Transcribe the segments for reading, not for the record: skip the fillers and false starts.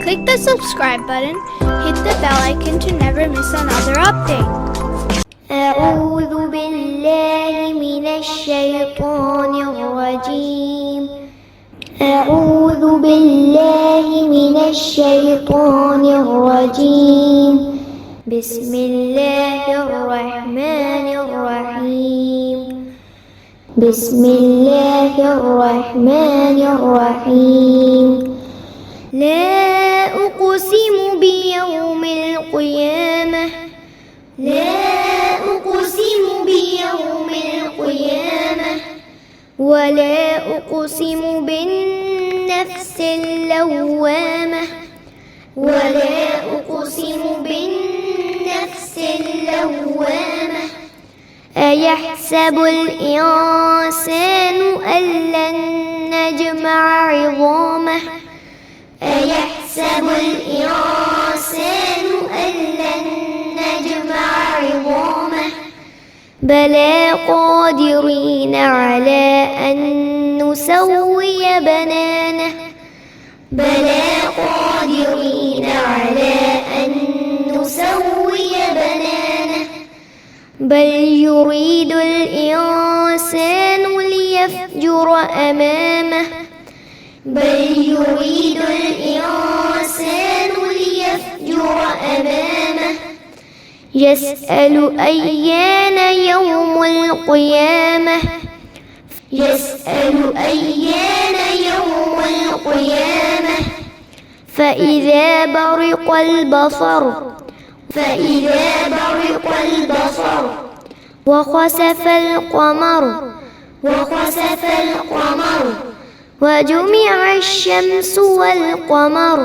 Click the subscribe button, hit the bell icon to never miss another update. أعوذ بالله من الشيطان الرجيم. أعوذ بالله من الشيطان الرجيم. بسم الله الرحمن الرحيم. بسم الله الرحمن الرحيم. لا أقسم بيوم القيامة. لا أقسم بيوم القيامة. ولا أقسم بالنفس اللوامة. ولا أقسم بالنفس اللوامة. أيحسب الإنسان أن لن نجمع عظامه. أيحسب الإنسان أن لن نجمع عظامه. بلى قادرين على أن نسوي بنانه. بلى قادرين على أن نسوي بنانه. بل يريد الإنسان ليفجر أمامه. بل يريد الإنسان ليفجر أمامه. يسأل أيان يوم القيامة. يسأل أيان يوم القيامة. فإذا برق البصر. فإذا برق البصر. وخسف القمر. وخسف القمر. وجمع الشمس والقمر.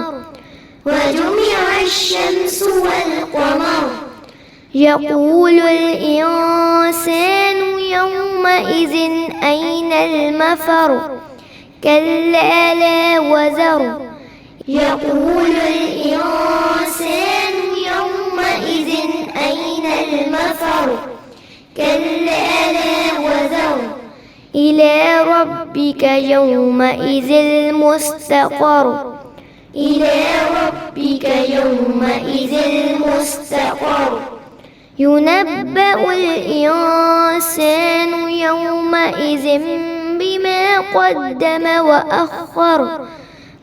وجمع الشمس والقمر. يقول الإنسان يومئذ أين المفر. كلا لا وزر. يقول الإنسان يومئذ أين المفر. كلا لا وزر. إلى ربك يومئذ المستقر. إلى ربك يومئذ المستقر. ينبأ الإنسان يومئذ بما قدم وأخر.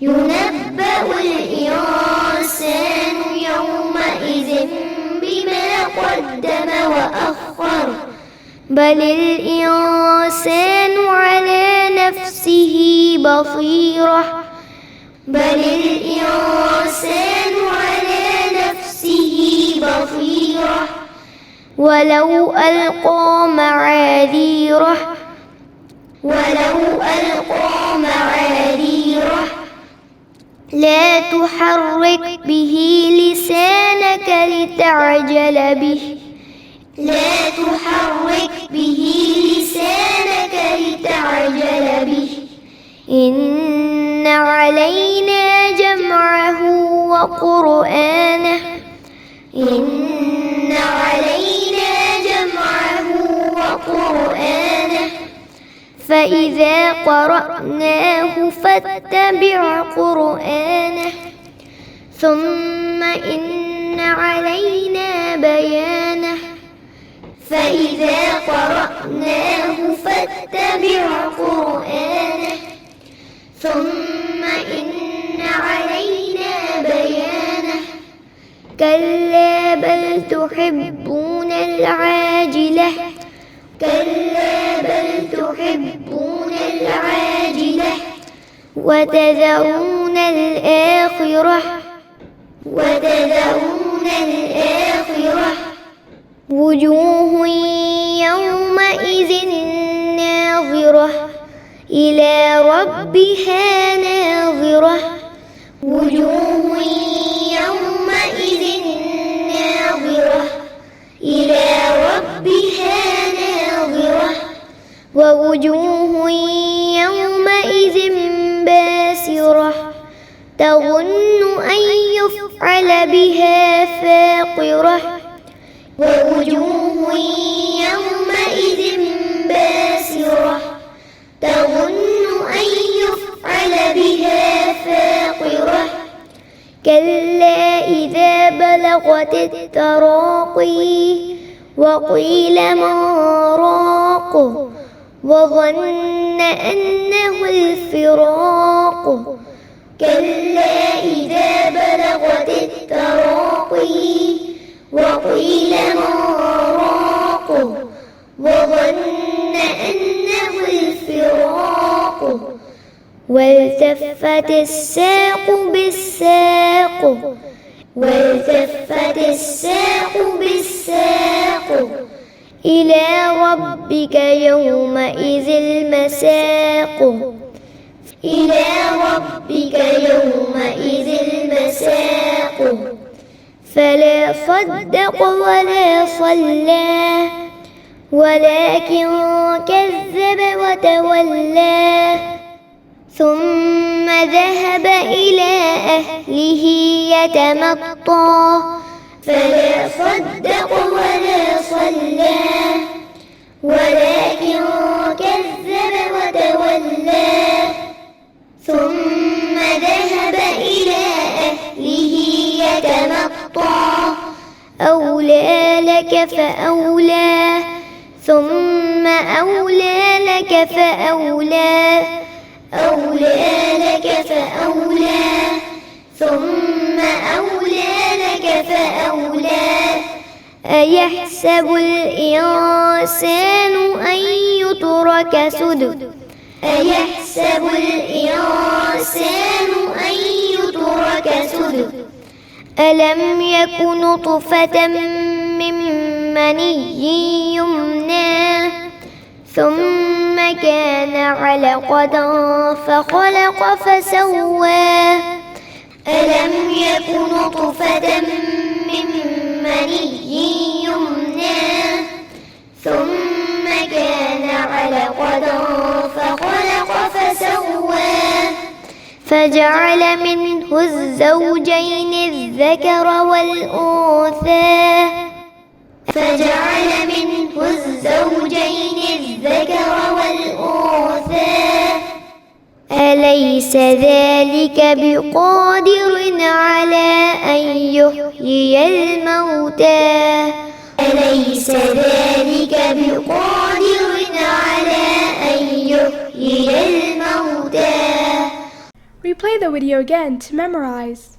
ينبأ الإنسان يومئذ بما قدم وأخر. بل الإنسان على نفسه بصيرة. بل الإنسان على نفسه بصيرة. ولو ألقى معاذيره. ولو ألقى معاذيره. لا تحرك به لسانك لتعجل به. لا تحرك به لسانك لتعجل به. إن علينا جمعه وقرآنه. إن علينا جمعه وقرآنه. فإذا قرأناه فاتبع قرآنه. ثم إن علينا بيانه. فإذا قرأناه فاتبع قرآنه. ثم إن علينا بيانه. كلا بل تحبون العاجلة. كلا بل تحبون العاجلة. وتذرون الآخرة. وتذرون الآخرة. وجوه يومئذ ناظرة إلى ربها ناظرة. وجوه يومئذ ناظرة إلى ربها ناظرة. ووجوه يومئذ باسرة تظن أن يفعل بها فاقرة. ووجوه يومئذ باسرة تظن أن يفعل بها فاقرة. كلا إذا بلغت التراقي وقيل من راق وظن أنه الفراق كلا إذا بلغت التراقي وقيل من راق وظن أنه الفراق والتفت الساق بالساق والتفت الساق بالساق إلى ربك يومئذ المساق إلى ربك يومئذ المساق فلا صدق ولا صلى ولكن كذب وتولى ثم ذهب إلى أهله يتمطى فلا صدق ولا صلى ولكن كذب وتولى ثم ذهب إلى أهله يتمطى أولى لك فأولى ثم أولى لك فأولى أولى لك فأولى ثم أولى لك فأولى أيحسب الإنسان أن يترك سدى أيحسب الإنسان أن يترك سدى ألم يك نطفة من مني يمنى ثم كان علقة فخلق فسوى ألم يك نطفة من مني يمنى ثم كان علقة فخلق فسوى فجعل منه الزوجين الذكر والأنثى فجعل منه الزوجين الذكر والأنثى أليس ذلك بقادر على أن يحيي الموتى أليس ذلك بقادر على أن يحيي الموتى. Replay the video again to memorize.